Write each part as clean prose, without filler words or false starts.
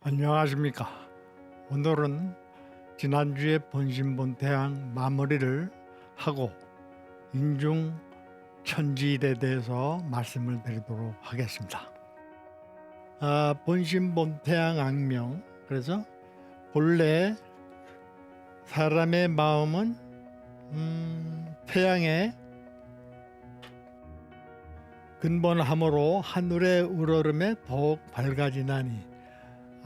안녕하십니까. 오늘은 지난주에 본신본태양 마무리를 하고 인중 천지일에 대해서 말씀을 드리도록 하겠습니다. 본신본태양 악명, 그래서 본래 사람의 마음은 태양의 근본함으로 하늘의 우러름에 더욱 밝아지나니,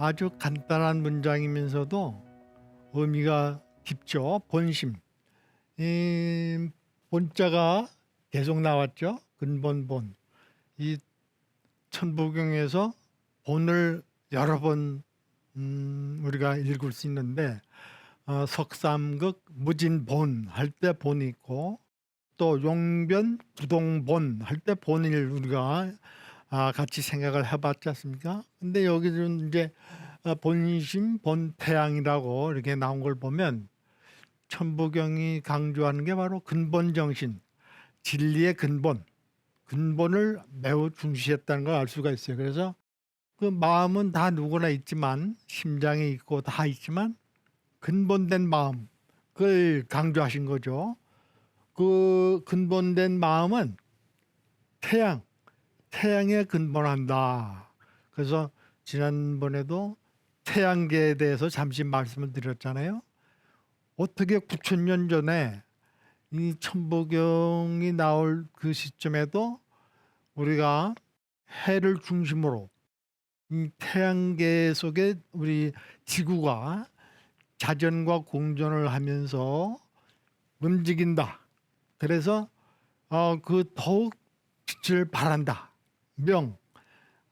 아주 간단한 문장이면서도 의미가 깊죠. 본심, 이 본자가 계속 나왔죠. 근본 본. 이 천부경에서 본을 여러 번 우리가 읽을 수 있는데, 석삼극 무진본 할 때 본이 있고, 또 용변 부동본 할 때 본을 우리가 같이 생각을 해봤지 않습니까? 근데 여기는 이제 본심 본태양이라고 이렇게 나온 걸 보면 천부경이 강조하는 게 바로 근본 정신, 진리의 근본을 매우 중시했다는 걸 알 수가 있어요. 그래서 그 마음은 다 누구나 있지만, 심장에 있고 다 있지만 근본된 마음, 그걸 강조하신 거죠. 그 근본된 마음은 태양에 근본한다. 그래서 지난번에도 태양계에 대해서 잠시 말씀을 드렸잖아요. 어떻게 9,000년 전에 이 천부경이 나올 그 시점에도 우리가 해를 중심으로 이 태양계 속에 우리 지구가 자전과 공전을 하면서 움직인다. 그래서 그 더욱 빛을 발한다.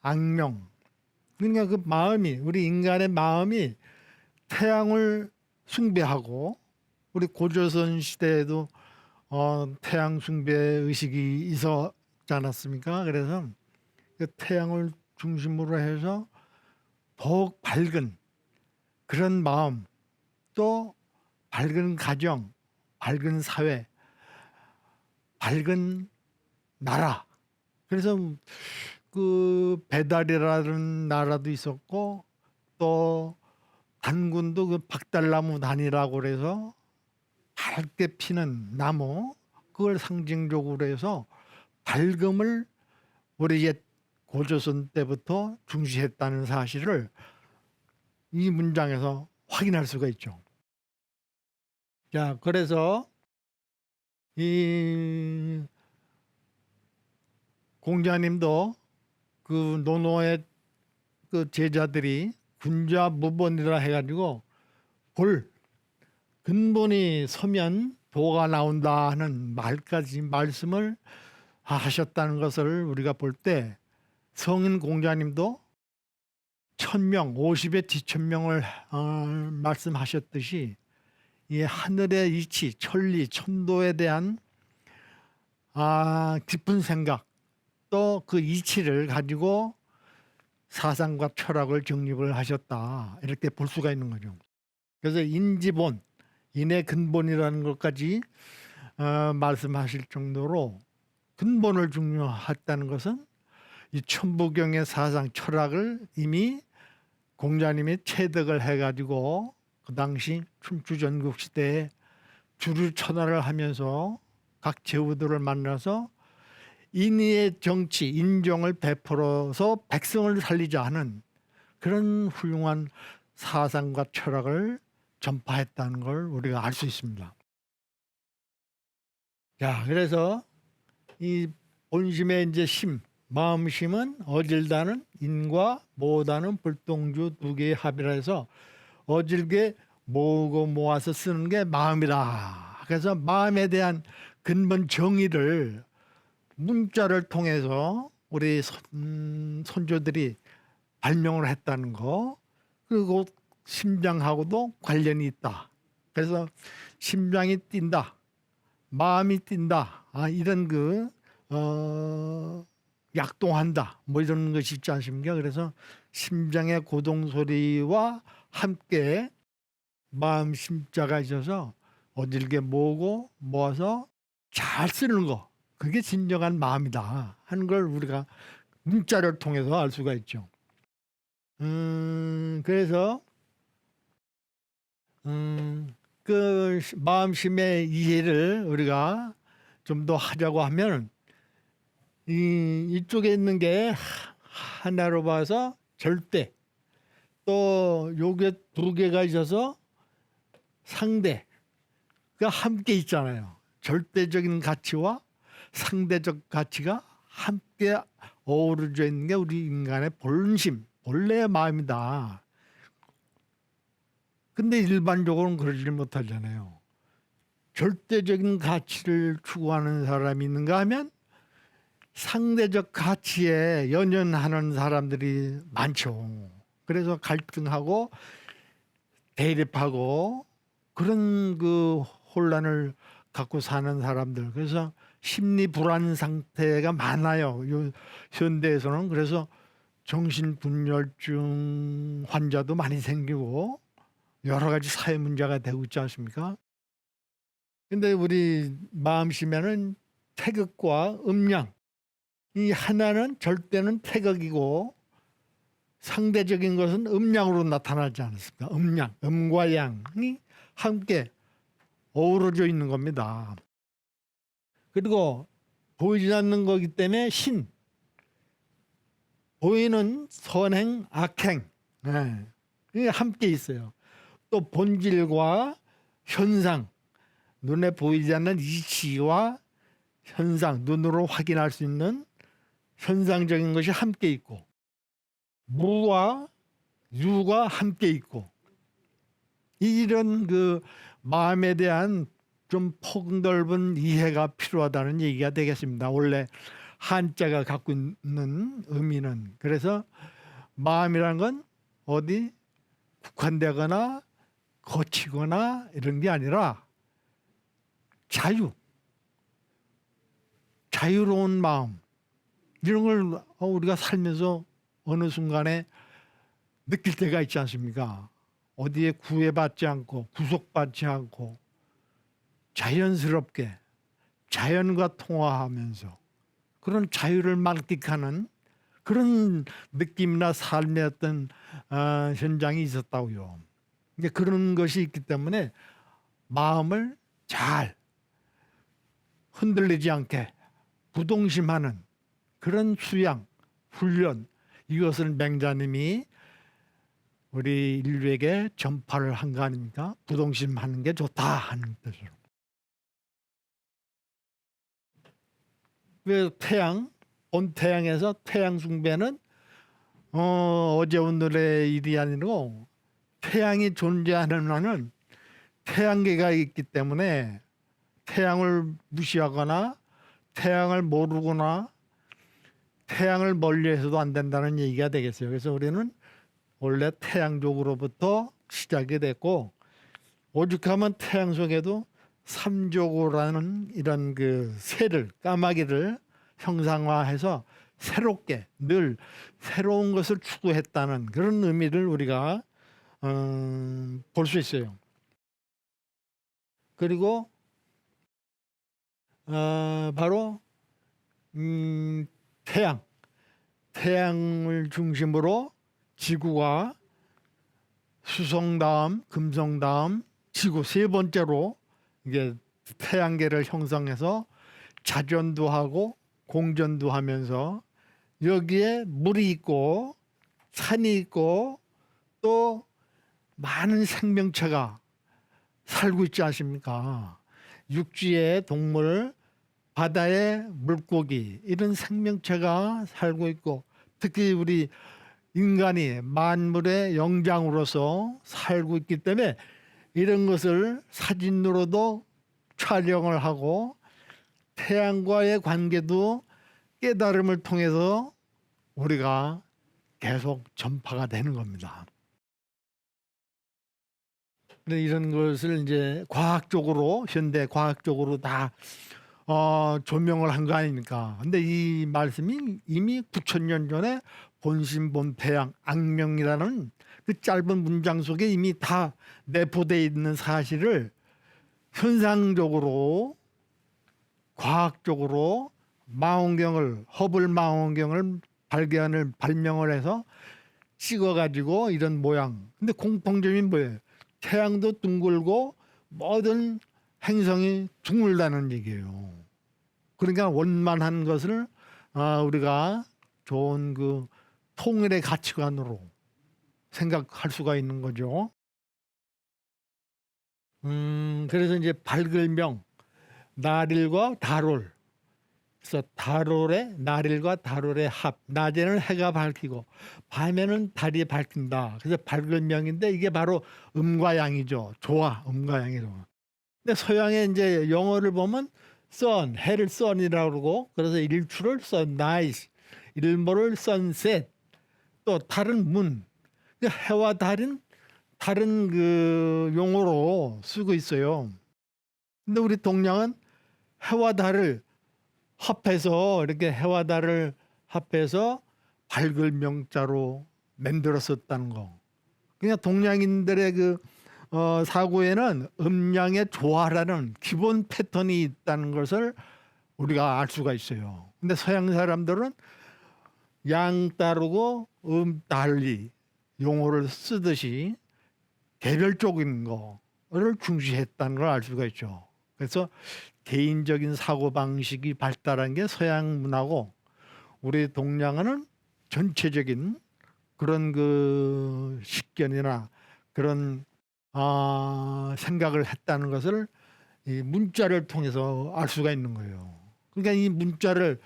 악명. 그러니까 그 마음이, 우리 인간의 마음이 태양을 숭배하고, 우리 고조선 시대에도 태양 숭배 의식이 있었지 않았습니까? 그래서 그 태양을 중심으로 해서 더욱 밝은 그런 마음, 또 밝은 가정, 밝은 사회, 밝은 나라. 그래서 그 배달이라는 나라도 있었고, 또 단군도 그 박달나무 단이라고 그래서 밝게 피는 나무, 그걸 상징적으로 해서 밝음을 우리 옛 고조선 때부터 중시했다는 사실을 이 문장에서 확인할 수가 있죠. 자, 그래서 이 공자님도 그 노노의 그 제자들이 군자무본이라 해가지고 근본이 서면 도가 나온다 하는 말씀을 하셨다는 것을 우리가 볼 때, 성인 공자님도 1000명, 50의 뒤천명을 말씀하셨듯이 이 하늘의 이치, 천리, 천도에 대한 깊은 생각, 또 그 이치를 가지고 사상과 철학을 정립을 하셨다, 이렇게 볼 수가 있는 거죠. 그래서 인지본, 인의 근본이라는 것까지 말씀하실 정도로 근본을 중요했다는 것은 이 천부경의 사상 철학을 이미 공자님이 체득을 해가지고 그 당시 춘추 전국 시대에 주류천하를 하면서 각 제후들을 만나서 인의의 정치, 인정을 베풀어서 백성을 살리자 하는 그런 훌륭한 사상과 철학을 전파했다는 걸 우리가 알 수 있습니다. 자, 그래서 이 본심의 이제 마음심은 어질다는 인과 모다는 불동주 두 개의 합이라 해서 어질게 모으고 모아서 쓰는 게 마음이다. 그래서 마음에 대한 근본 정의를 문자를 통해서 우리 선조들이 발명을 했다는 거, 그리고 심장하고도 관련이 있다. 그래서 심장이 뛴다, 마음이 뛴다, 이런 약동한다, 뭐 이런 것이 있지 않습니까? 그래서 심장의 고동 소리와 함께 마음 심자가 있어서 어질게 모으고 모아서 잘 쓰는 거, 그게 진정한 마음이다 하는 걸 우리가 문자를 통해서 알 수가 있죠. 그래서 그 마음심의 이해를 우리가 좀 더 하자고 하면 이쪽에 있는 게 하나로 봐서 절대, 또 요게 두 개가 있어서 상대, 그 함께 있잖아요. 절대적인 가치와 상대적 가치가 함께 어우러져 있는 게 우리 인간의 본심, 본래의 마음이다. 근데 일반적으로는 그러지 못하잖아요. 절대적인 가치를 추구하는 사람이 있는가 하면 상대적 가치에 연연하는 사람들이 많죠. 그래서 갈등하고 대립하고 그런 그 혼란을 갖고 사는 사람들. 그래서 심리 불안 상태가 많아요. 현대에서는. 그래서 정신분열증 환자도 많이 생기고 여러 가지 사회 문제가 되고 있지 않습니까? 근데 우리 마음심에는 태극과 음양, 이 하나는 절대는 태극이고 상대적인 것은 음양으로 나타나지 않습니까? 음양, 음과 양이 함께 어우러져 있는 겁니다. 그리고 보이지 않는 거기 때문에 신, 보이는 선행, 악행, 이게 함께 있어요. 또 본질과 현상, 눈에 보이지 않는 이치와 현상, 눈으로 확인할 수 있는 현상적인 것이 함께 있고, 무와 유가 함께 있고, 이런 그 마음에 대한 좀 폭넓은 이해가 필요하다는 얘기가 되겠습니다. 원래 한자가 갖고 있는 의미는. 그래서 마음이란 건 어디 국한되거나 거치거나 이런 게 아니라 자유로운 마음, 이런 걸 우리가 살면서 어느 순간에 느낄 때가 있지 않습니까? 어디에 구애받지 않고 구속받지 않고 자연스럽게 자연과 통화하면서 그런 자유를 만끽하는 그런 느낌이나 삶의 어떤 현장이 있었다고요. 이제 그런 것이 있기 때문에 마음을 잘 흔들리지 않게 부동심하는 그런 수양, 훈련, 이것을 맹자님이 우리 인류에게 전파를 한 거 아닙니까? 부동심하는 게 좋다 하는 뜻으로. 왜 온 태양에서 태양 숭배는 어제 오늘의 일이 아니고 태양이 존재하는 한은 태양계가 있기 때문에 태양을 무시하거나 태양을 모르거나 태양을 멀리해서도 안 된다는 얘기가 되겠어요. 그래서 우리는 원래 태양족으로부터 시작이 됐고, 오죽하면 태양 속에도 삼조고라는 이런 그 새를, 까마귀를 형상화해서 새롭게 늘 새로운 것을 추구했다는 그런 의미를 우리가 볼 수 있어요. 그리고 바로 태양을 중심으로 지구가 수성 다음 금성 다음 지구 세 번째로 이게 태양계를 형성해서 자전도 하고 공전도 하면서 여기에 물이 있고 산이 있고 또 많은 생명체가 살고 있지 않습니까? 육지의 동물, 바다의 물고기, 이런 생명체가 살고 있고, 특히 우리 인간이 만물의 영장으로서 살고 있기 때문에 이런 것을 사진으로도 촬영을 하고 태양과의 관계도 깨달음을 통해서 우리가 계속 전파가 되는 겁니다. 이런 것을 이제 과학적으로, 현대 과학적으로 다 조명을 한 거 아닙니까? 근데 이 말씀이 이미 9,000년 전에 본심본태양 악명이라는 그 짧은 문장 속에 이미 다 내포되어 있는 사실을 현상적으로 과학적으로 허블 망원경을 발명을 해서 찍어가지고 이런 모양. 근데 공통점이 뭐예요? 태양도 둥글고 모든 행성이 둥글다는 얘기예요. 그러니까 원만한 것을 우리가 좋은 그 통일의 가치관으로 생각할 수가 있는 거죠. 그래서 이제 발글명, 나릴과 다롤. 그래서 나릴과 다롤의 합. 낮에는 해가 밝히고 밤에는 달이 밝힌다. 그래서 발글명인데 이게 바로 음과 양이죠. 좋아, 음과 양이죠. 근데 서양의 이제 영어를 보면 sun, 해를 sun이라고 그러고, 그래서 일출을 sunrise, 일몰을 sunset, 또 달은 moon. 해와 달은 다른 그 용어로 쓰고 있어요. 근데 우리 동양은 해와 달을 합해서 이렇게 해와 달을 합해서 밝을 명자로 만들었었다는 거. 그냥 동양인들의 그 사고에는 음양의 조화라는 기본 패턴이 있다는 것을 우리가 알 수가 있어요. 근데 서양 사람들은 양 따르고 달리 용어를 쓰듯이 개별적인 거를 중시했다는 걸 알 수가 있죠. 그래서 개인적인 사고방식이 발달한 게 서양 문화고, 우리 동양은 전체적인 그런 그 식견이나 그런 생각을 했다는 것을 이 문자를 통해서 알 수가 있는 거예요. 그러니까 이 문자를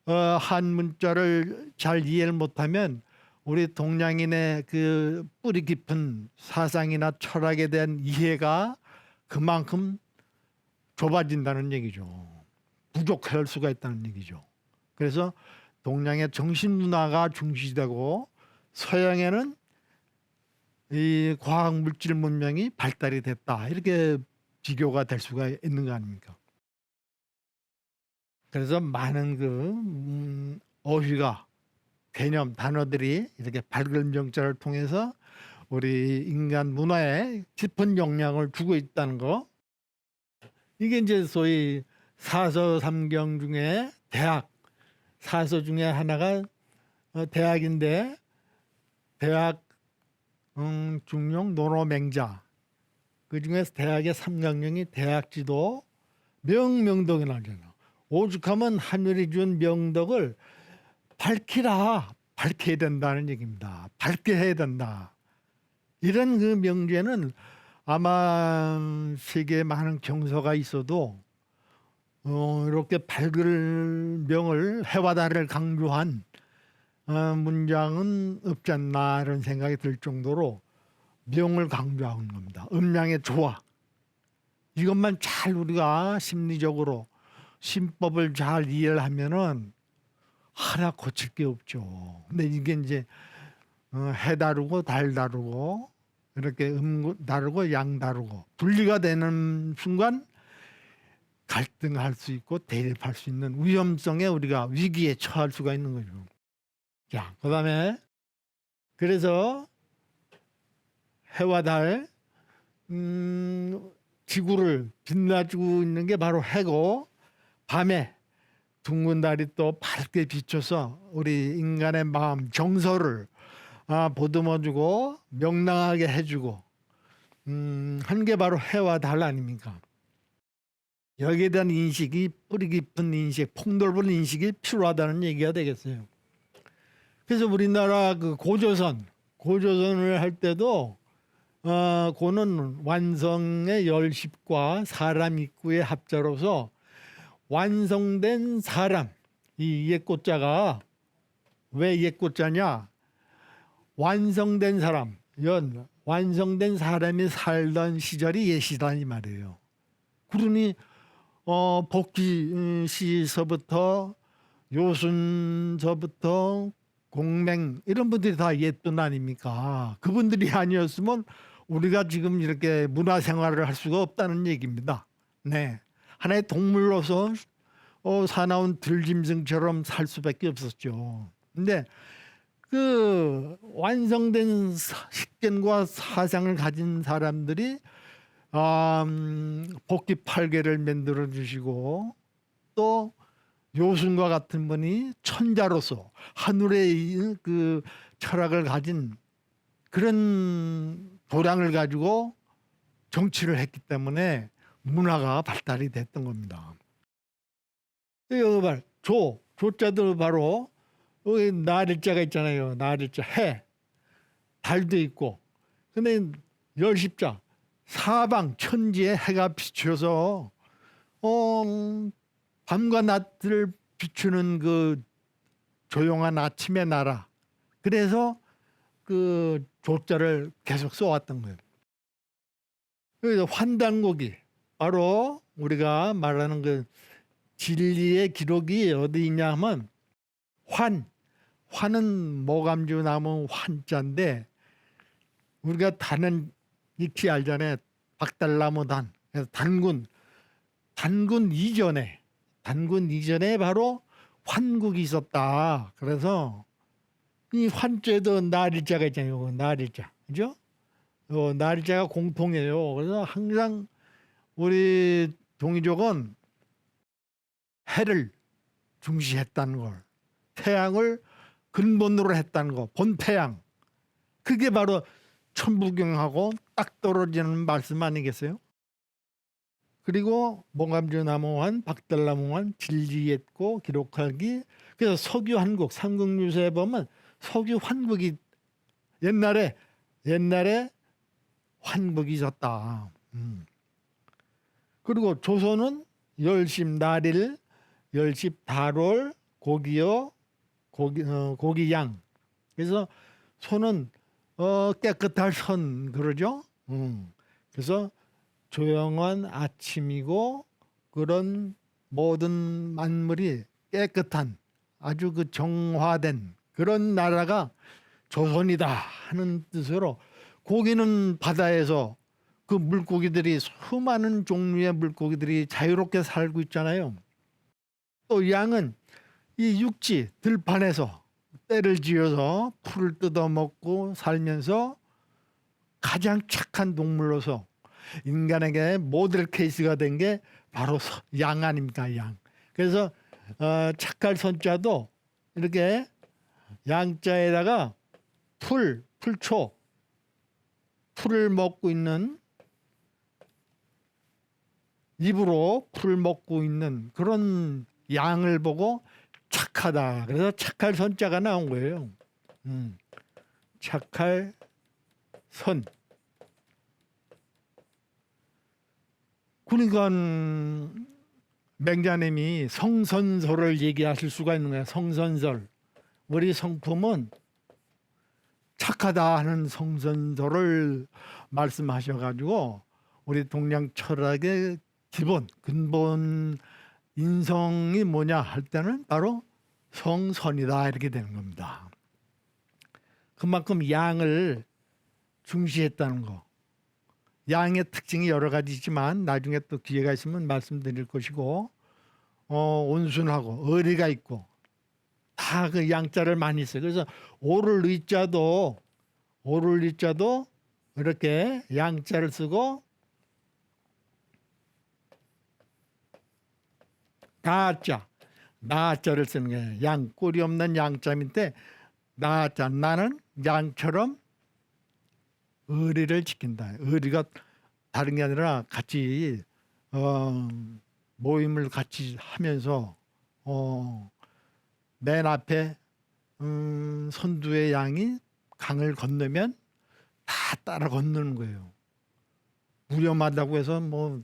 한 문자를 잘 이해를 못하면 우리 동양인의 그 뿌리 깊은 사상이나 철학에 대한 이해가 그만큼 좁아진다는 얘기죠. 부족할 수가 있다는 얘기죠. 그래서 동양의 정신 문화가 중시되고 서양에는 이 과학 물질 문명이 발달이 됐다. 이렇게 비교가 될 수가 있는 거 아닙니까? 그래서 많은 그 어휘가, 개념, 단어들이 이렇게 밝은 명자를 통해서 우리 인간 문화에 깊은 영향을 주고 있다는 거. 이게 이제 소위 사서 삼경 중에 대학, 사서 중에 하나가 대학인데, 대학, 중용, 노노맹자. 그 중에서 대학의 삼강령이 대학지도 명명덕이 나잖아. 오죽하면 하늘이 준 명덕을 밝혀야 된다는 얘기입니다. 밝게 해야 된다. 이런 그 명제는 아마 세계에 많은 경서가 있어도 이렇게 밝을 명을, 해와 달을 강조한 문장은 없지 않나 이런 생각이 들 정도로 명을 강조하는 겁니다. 음양의 조화. 이것만 잘 우리가 심리적으로 신법을 잘 이해를 하면은 하나 고칠 게 없죠. 근데 이게 이제 해 다르고 달 다르고 이렇게 다르고 양 다르고 분리가 되는 순간 갈등할 수 있고 대립할 수 있는 위험성에 우리가 위기에 처할 수가 있는 거죠. 자, 그다음에 그래서 해와 달, 지구를 빛나주고 있는 게 바로 해고, 밤에 둥근 달이 또 밝게 비춰서 우리 인간의 마음, 정서를 보듬어주고 명랑하게 해주고 한 게 바로 해와 달 아닙니까? 여기에 대한 인식이, 뿌리 깊은 인식, 폭넓은 인식이 필요하다는 얘기가 되겠어요. 그래서 우리나라 그 고조선을 할 때도 고는 완성의 열십과 사람 입구의 합자로서 완성된 사람, 이 옛고자가 왜 옛고자냐? 완성된 사람, 완성된 사람이 살던 시절이 옛시다 이 말이에요. 그러니 복귀시서부터 요순서부터 공맹 이런 분들이 다 옛분 아닙니까? 그분들이 아니었으면 우리가 지금 이렇게 문화생활을 할 수가 없다는 얘기입니다. 네, 하나의 동물로서 사나운 들짐승처럼 살 수밖에 없었죠. 근데 그 완성된 식견과 사상을 가진 사람들이 복귀 8개를 만들어 주시고 또 요순과 같은 분이 천자로서 하늘의 그 철학을 가진 그런 도량을 가지고 정치를 했기 때문에 문화가 발달이 됐던 겁니다. 여기 봐, 조자도 바로 여기 나일자가 있잖아요. 나일자, 해, 달도 있고. 근데 열십자, 사방 천지에 해가 비추어서 밤과 낮을 비추는 그 조용한 아침의 나라. 그래서 그 조자를 계속 써왔던 거예요. 그래서 환단고기, 바로 우리가 말하는 그 진리의 기록이 어디 있냐 하면 환은 모감주 나무 환자인데, 우리가 단은 익히 알잖아요. 박달나무 단. 그래서 단군 이전에 바로 환국이 있었다. 그래서 이 환자에도 나일자가 있잖아요. 나일자, 그죠? 나일자가 공통이에요. 그래서 항상 우리 동이족은 해를 중시했다는 걸, 태양을 근본으로 했다는 거, 본태양. 그게 바로 천부경하고 딱 떨어지는 말씀 아니겠어요? 그리고 모감주나무환, 박달나무환, 진리했고 기록하기. 그래서 석유 한국, 삼국유사에 보면 석유 환국이 옛날에 환국이 있었다. 그리고 조선은 열십 나릴, 열십 달월, 고기요, 고기양. 그래서 소는 깨끗할 선 그러죠. 그래서 조용한 아침이고 그런 모든 만물이 깨끗한 아주 그 정화된 그런 나라가 조선이다 하는 뜻으로, 고기는 바다에서 그 물고기들이 수많은 종류의 물고기들이 자유롭게 살고 있잖아요. 또 양은 이 육지 들판에서 떼를 지어서 풀을 뜯어먹고 살면서 가장 착한 동물로서 인간에게 모델 케이스가 된 게 바로 양 아닙니까? 양. 그래서 착할 선자도 이렇게 양자에다가 풀초, 풀을 먹고 있는, 입으로 풀을 먹고 있는 그런 양을 보고 착하다. 그래서 착할 선자가 나온 거예요. 착할 선. 그러니까 맹자님이 성선설을 얘기하실 수가 있는 거야. 성선설. 우리 성품은 착하다 하는 성선설을 말씀하셔가지고 우리 동양 철학의 근본 인성이 뭐냐 할 때는 바로 성선이다 이렇게 되는 겁니다. 그만큼 양을 중시했다는 거. 양의 특징이 여러 가지지만 나중에 또 기회가 있으면 말씀드릴 것이고, 온순하고 의리가 있고 다 그 양자를 많이 써요. 그래서 오를 의자도 이렇게 양자를 쓰고, 나자를 쓰는 거예요. 양, 꼴이 없는 양자인데 나자, 나는 양처럼 의리를 지킨다. 의리가 다른 게 아니라 같이 모임을 같이 하면서 맨 앞에 선두의 양이 강을 건너면 다 따라 건너는 거예요. 위험하다고 해서 뭐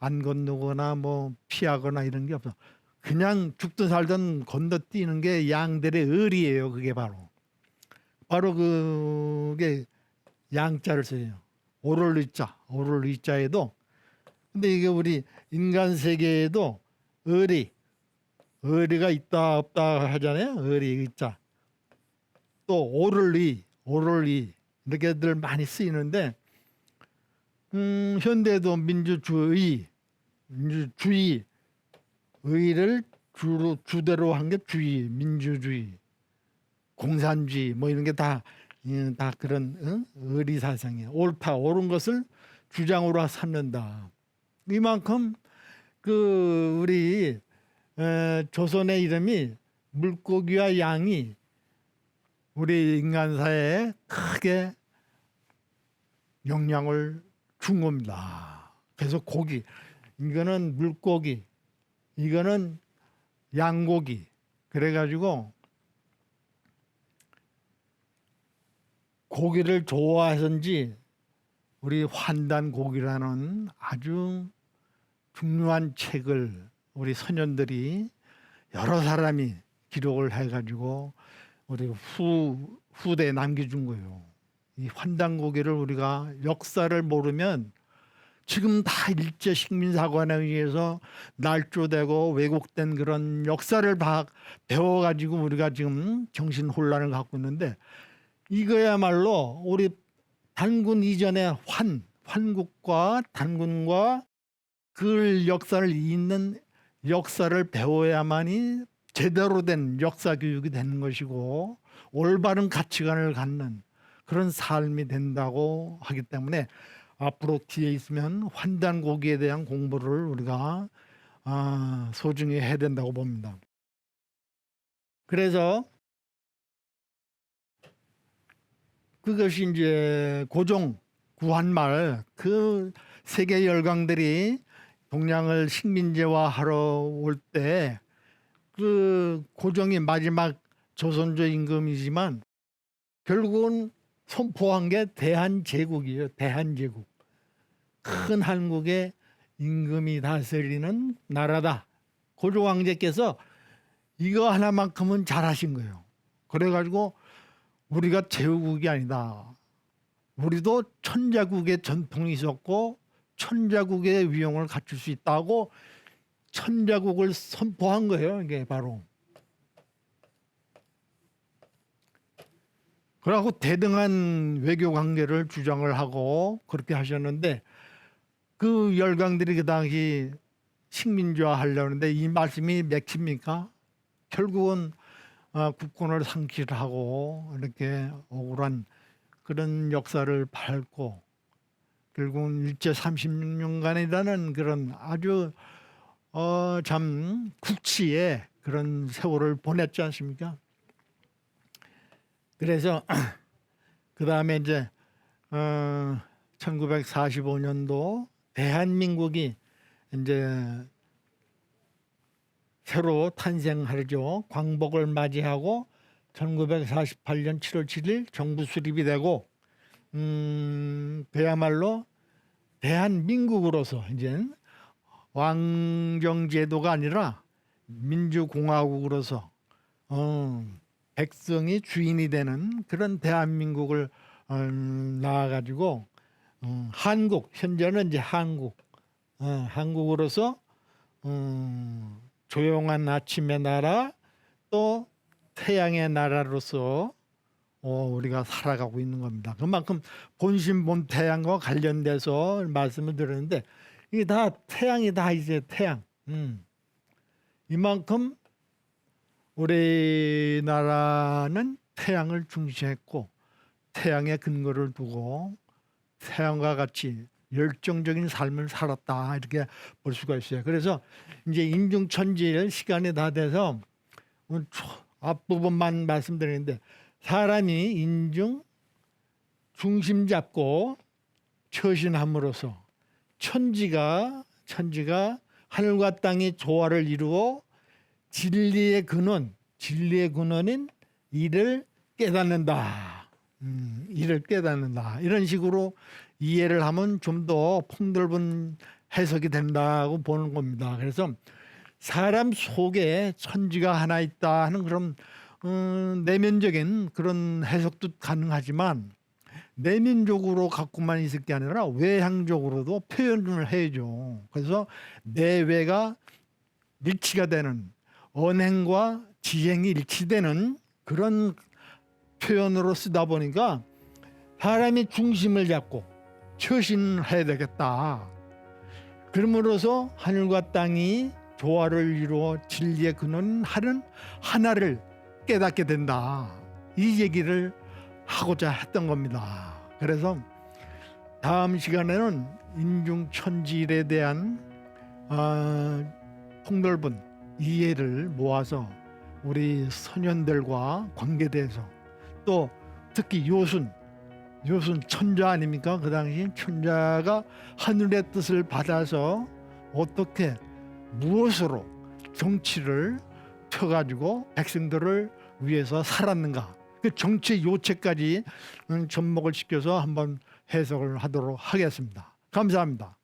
안 건너거나 뭐 피하거나 이런 게 없어. 그냥 죽든 살든 건너뛰는 게 양들의 의리예요. 그게 바로 그게 양자를 써요. 오를 의자에도. 근데 이게 우리 인간 세계에도 의리가 있다 없다 하잖아요. 의리 의자. 또 오를 의 이렇게들 많이 쓰이는데, 현대에도 민주주의, 의를 주대로 한 게 주의, 민주주의, 공산주의 뭐 이런 게 다 그런 의리 사상이에요. 옳은 것을 주장으로 삼는다. 이만큼 그 우리 조선의 이름이 물고기와 양이 우리 인간사에 크게 영향을 준 겁니다. 그래서 고기, 이거는 물고기, 이거는 양고기. 그래가지고 고기를 좋아해서인지 우리 환단고기라는 아주 중요한 책을 우리 선현들이 여러 사람이 기록을 해가지고 우리 후대에 남겨준 거예요. 이 환단고기를 우리가 역사를 모르면 지금 다 일제 식민사관에 의해서 날조되고 왜곡된 그런 역사를 배워가지고 우리가 지금 정신혼란을 갖고 있는데, 이거야말로 우리 단군 이전에 환국과 단군과 그 역사를 잇는 역사를 배워야만이 제대로 된 역사 교육이 되는 것이고 올바른 가치관을 갖는 그런 삶이 된다고 하기 때문에 앞으로 뒤에 있으면 환단고기에 대한 공부를 우리가 소중히 해야 된다고 봅니다. 그래서 그것이 이제 고종 구한말 그 세계 열강들이 동양을 식민지화하러 올 때 그 고종이 마지막 조선조 임금이지만 결국은 선포한 게 대한제국이에요. 대한제국. 큰 한국의 임금이 다스리는 나라다. 고종 황제께서 이거 하나만큼은 잘하신 거예요. 그래가지고 우리가 제후국이 아니다. 우리도 천자국의 전통이 있었고 천자국의 위용을 갖출 수 있다고 천자국을 선포한 거예요. 이게 바로. 그러고 대등한 외교 관계를 주장을 하고 그렇게 하셨는데, 그 열강들이 그 당시 식민지화 하려고 하는데 이 말씀이 맥힙니까? 결국은 국권을 상실하고 이렇게 억울한 그런 역사를 밟고 결국은 일제 36년간이라는 그런 아주 참 국치의 그런 세월을 보냈지 않습니까? 그래서 그 다음에 이제 1945년도 대한민국이 이제 새로 탄생하죠. 광복을 맞이하고 1948년 7월 7일 정부 수립이 되고 그야말로 대한민국으로서 이제 왕정제도가 아니라 민주공화국으로서 백성이 주인이 되는 그런 대한민국을 나와가지고 한국, 현재는 이제 한국으로서 조용한 아침의 나라, 또 태양의 나라로서 우리가 살아가고 있는 겁니다. 그만큼 본심 본태양과 관련돼서 말씀을 드렸는데 이게 다 태양이다. 이제 태양. 이만큼 우리나라는 태양을 중시했고 태양의 근거를 두고 태양과 같이 열정적인 삶을 살았다, 이렇게 볼 수가 있어요. 그래서 이제 인중천지일 시간이 다 돼서 앞부분만 말씀드리는데, 사람이 인중 중심 잡고 처신함으로써 천지가 하늘과 땅의 조화를 이루어 진리의 근원인 이를 깨닫는다. 이를 깨닫는다. 이런 식으로 이해를 하면 좀 더 폭넓은 해석이 된다고 보는 겁니다. 그래서 사람 속에 천지가 하나 있다 하는 그런 내면적인 그런 해석도 가능하지만, 내면적으로 갖고만 있을 게 아니라 외향적으로도 표현을 해야죠. 그래서 내외가 일치가 되는, 언행과 지행이 일치되는 그런 표현으로 쓰다 보니까 사람이 중심을 잡고 처신해야 되겠다. 그러므로서 하늘과 땅이 조화를 이루어 진리의 근원 하나를 깨닫게 된다. 이 얘기를 하고자 했던 겁니다. 그래서 다음 시간에는 인중천지일에 대한 폭넓은 이해를 모아서 우리 선현들과 관계돼서 또 특히 요순 천자 아닙니까? 그 당시 천자가 하늘의 뜻을 받아서 어떻게 무엇으로 정치를 펴가지고 백성들을 위해서 살았는가, 그 정치 요체까지 접목을 시켜서 한번 해석을 하도록 하겠습니다. 감사합니다.